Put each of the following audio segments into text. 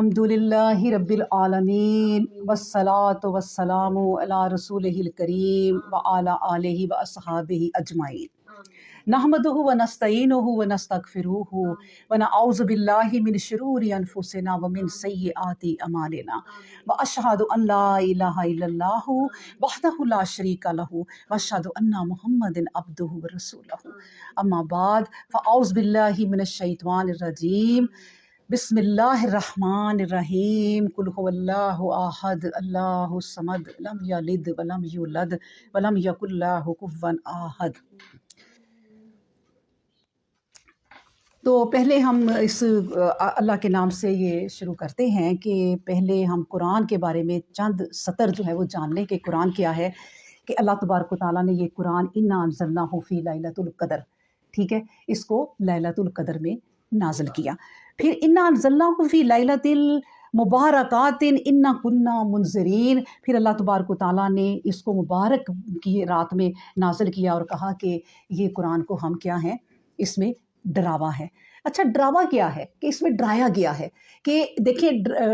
अल्हम्दुलिल्लाहि रब्बिल आलमीन वस्सलातु वस्सलामु अला रसूलिहिल करीम व अला आलिहि व अस्हाबिहि अजमाइन नहमदुहु व नस्तईनुहु व नस्तगफिरुहु व नऊज़ु बिल्लाहि मिन शुरूरि अनफुसिना व मिन सय्यिआति अमालिना व अशहदु अन ला इलाहा इल्लल्लाहु वहदहु ला शरीका लहु व अशहदु अन्ना मुहम्मदिन अब्दुहु व रसूलुहु अम्मा बाद फ़अऊज़ु बिल्लाहि मिनश शैतानिर रजीम बिस्मिल्लाहिर्रहमानिर्रहीम कुल हुवल्लाहु अहद अल्लाहुस समद लम यलिद व लम यूलद व लम यकुल लहु कुफुवन अहद। तो पहले हम इस अल्लाह के नाम से ये शुरू करते हैं कि पहले हम कुरान के बारे में चंद सतर जो है वो जान लें कि कुरान क्या है। कि अल्लाह तबारक व तआला ने ये कुरान इन्ना अंज़लनाहु फ़ी लैलतुल क़द्र, ठीक है, इसको लैलतुल क़द्र में नाज़िल किया। फिर इन्ना अंज़लनाहु फ़ी लैलतिल मुबारकातिन इन्ना कुन्ना मुनज़िरीन, फिर अल्लाह तबारक व तआला ने इसको मुबारक की रात में नाज़िल किया और कहा कि ये कुरान को हम क्या हैं, इसमें डरावा है। अच्छा, डरावा क्या है कि इसमें डराया गया है कि देखिए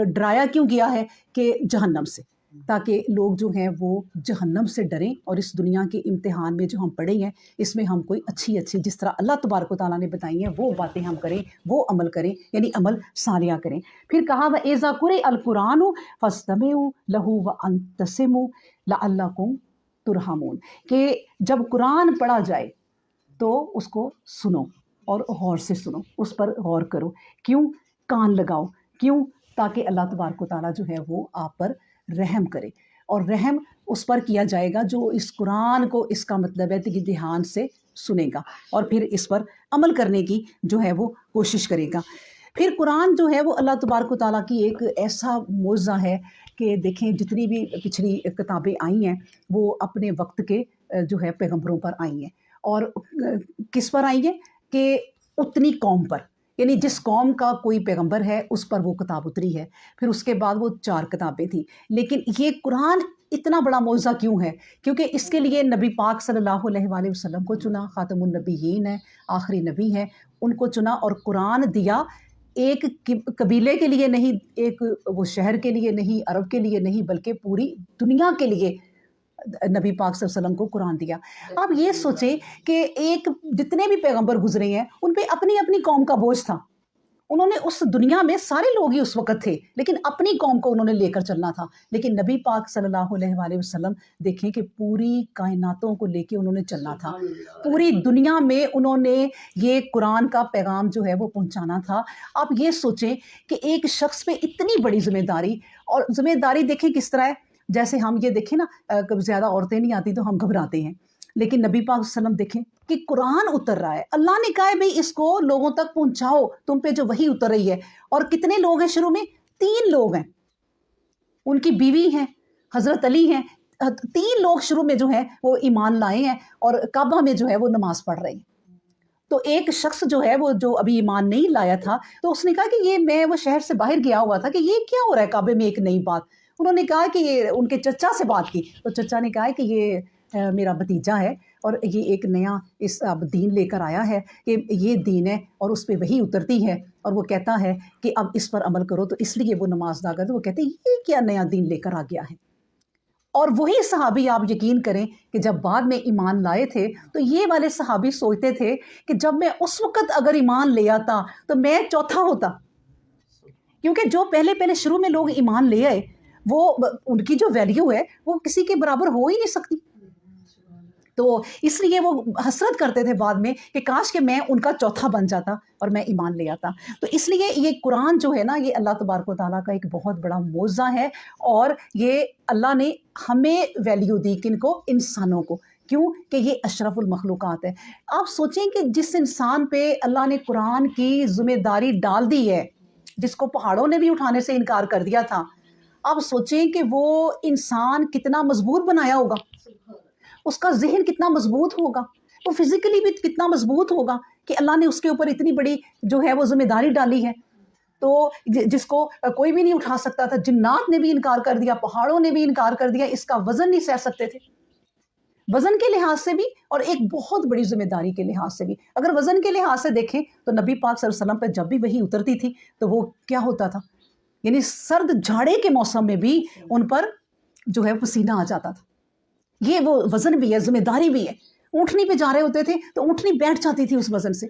डराया क्यों गया है कि जहन्नम से, ताकि लोग जो हैं वो जहन्नम से डरें और इस दुनिया के इम्तिहान में जो हम पढ़े हैं इसमें हम कोई अच्छी अच्छी जिस तरह अल्लाह तबारक व तआला ने बताई हैं वो बातें हम करें, वो अमल करें, यानी अमल सालिया करें। फिर कहा व इज़ा कुरे अल कुरान फस्तमिउ लहु व अंतसिमु लअल्लकुम तुरहमून, कि जब कुरान पढ़ा जाए तो उसको सुनो और गौर से सुनो, उस पर गौर करो। क्यों? कान लगाओ। क्यों? ताकि अल्लाह तबारक व तआला जो है वो आप पर रहम करे, और रहम उस पर किया जाएगा जो इस कुरान को, इसका मतलब है कि ध्यान से सुनेगा और फिर इस पर अमल करने की जो है वो कोशिश करेगा। फिर कुरान जो है वो अल्लाह तबारक व तआला की एक ऐसा मौज़ा है कि देखें जितनी भी पिछली किताबें आई हैं वो अपने वक्त के जो है पैगम्बरों पर आई हैं, और किस पर आई हैं कि उतनी कौम पर, यानी जिस कौम का कोई पैगंबर है उस पर वो किताब उतरी है। फिर उसके बाद वो 4 किताबें थी। लेकिन ये कुरान इतना बड़ा मौज़ा क्यों है? क्योंकि इसके लिए नबी पाक सल्लल्लाहु अलैहि वसल्लम को चुना, ख़ातमुन नबिय्यीन है, आखिरी नबी हैं, उनको चुना और कुरान दिया एक कबीले के लिए नहीं, एक वो शहर के लिए नहीं, अरब के लिए नहीं, बल्कि पूरी दुनिया के लिए नबी पाक सल्लल्लाहु अलैहि वसल्लम को कुरान दिया। आप ये सोचें कि एक जितने भी पैगंबर गुजरे हैं उन पे अपनी अपनी कौम का बोझ था। उन्होंने उस दुनिया में सारे लोग ही उस वक़्त थे, लेकिन अपनी कौम को उन्होंने लेकर चलना था। लेकिन नबी पाक सल्लल्लाहु अलैहि वसल्लम देखें कि पूरी कायनातों को लेके उन्होंने चलना था, पूरी दुनिया में उन्होंने ये कुरान का पैगाम जो है वो पहुँचाना था। आप ये सोचें कि एक शख्स पे इतनी बड़ी ज़िम्मेदारी, और ज़िम्मेदारी देखें किस तरह है। जैसे हम ये देखें ना, कभी ज़्यादा औरतें नहीं आती तो हम घबराते हैं, लेकिन नबी पाक सल्लम देखें कि कुरान उतर रहा है, अल्लाह ने कहा है भाई इसको लोगों तक पहुंचाओ, तुम पे जो वही उतर रही है। और कितने लोग हैं शुरू में? 3 लोग हैं, उनकी बीवी हैं, हज़रत अली हैं, 3 लोग शुरू में जो है वो ईमान लाए हैं और काबा में जो है वो नमाज पढ़ रहे हैं। तो एक शख्स जो है वो जो अभी ईमान नहीं लाया था, तो उसने कहा कि ये मैं वो शहर से बाहर गया हुआ था कि ये क्या हो रहा है काबे में, एक नई बात। उन्होंने कहा कि ये, उनके चचा से बात की तो चचा ने कहा कि ये मेरा भतीजा है और ये एक नया इस अब दीन लेकर आया है, कि ये दीन है और उस पर वही उतरती है और वो कहता है कि अब इस पर अमल करो, तो इसलिए वो नमाज अदा कर। तो वो कहते हैं ये क्या नया दीन लेकर आ गया है। और वही सहाबी, आप यकीन करें कि जब बाद में ईमान लाए थे तो ये वाले सहाबी सोचते थे कि जब मैं उस वक़्त अगर ईमान ले आता तो मैं चौथा होता, क्योंकि जो पहले पहले शुरू में लोग ईमान ले आए वो उनकी जो वैल्यू है वो किसी के बराबर हो ही नहीं सकती। तो इसलिए वो हसरत करते थे बाद में कि काश कि मैं उनका चौथा बन जाता और मैं ईमान ले आता। तो इसलिए ये कुरान जो है ना, ये अल्लाह तबारक व तआला का एक बहुत बड़ा मौज़ा है, और ये अल्लाह ने हमें वैल्यू दी, किनको? इंसानों को। क्यों? कि ये अशरफुल मखलूक़ात है। आप सोचें कि जिस इंसान पे अल्लाह ने कुरान की ज़िम्मेदारी डाल दी है, जिसको पहाड़ों ने भी उठाने से इनकार कर दिया था, आप सोचें कि वो इंसान कितना मजबूत बनाया होगा, उसका जहन कितना मजबूत होगा, वो फिज़िकली भी कितना मजबूत होगा कि अल्लाह ने उसके ऊपर इतनी बड़ी जो है वो ज़िम्मेदारी डाली है, तो जिसको कोई भी नहीं उठा सकता था। जिन्नात ने भी इनकार कर दिया, पहाड़ों ने भी इनकार कर दिया, इसका वज़न नहीं सह सकते थे, वज़न के लिहाज से भी और एक बहुत बड़ी ज़िम्मेदारी के लिहाज से भी। अगर वज़न के लिहाज से देखें तो नबी पाक सल्लल्लाहु अलैहि वसल्लम पर जब भी वही उतरती थी तो वो क्या होता था, یعنی سرد جھاڑے کے موسم میں بھی ان پر جو ہے پسینہ آ جاتا تھا. یہ وہ وزن بھی ہے، ذمہ داری بھی ہے. اونٹنی پہ جا رہے ہوتے تھے تو اونٹنی بیٹھ جاتی تھی اس وزن سے.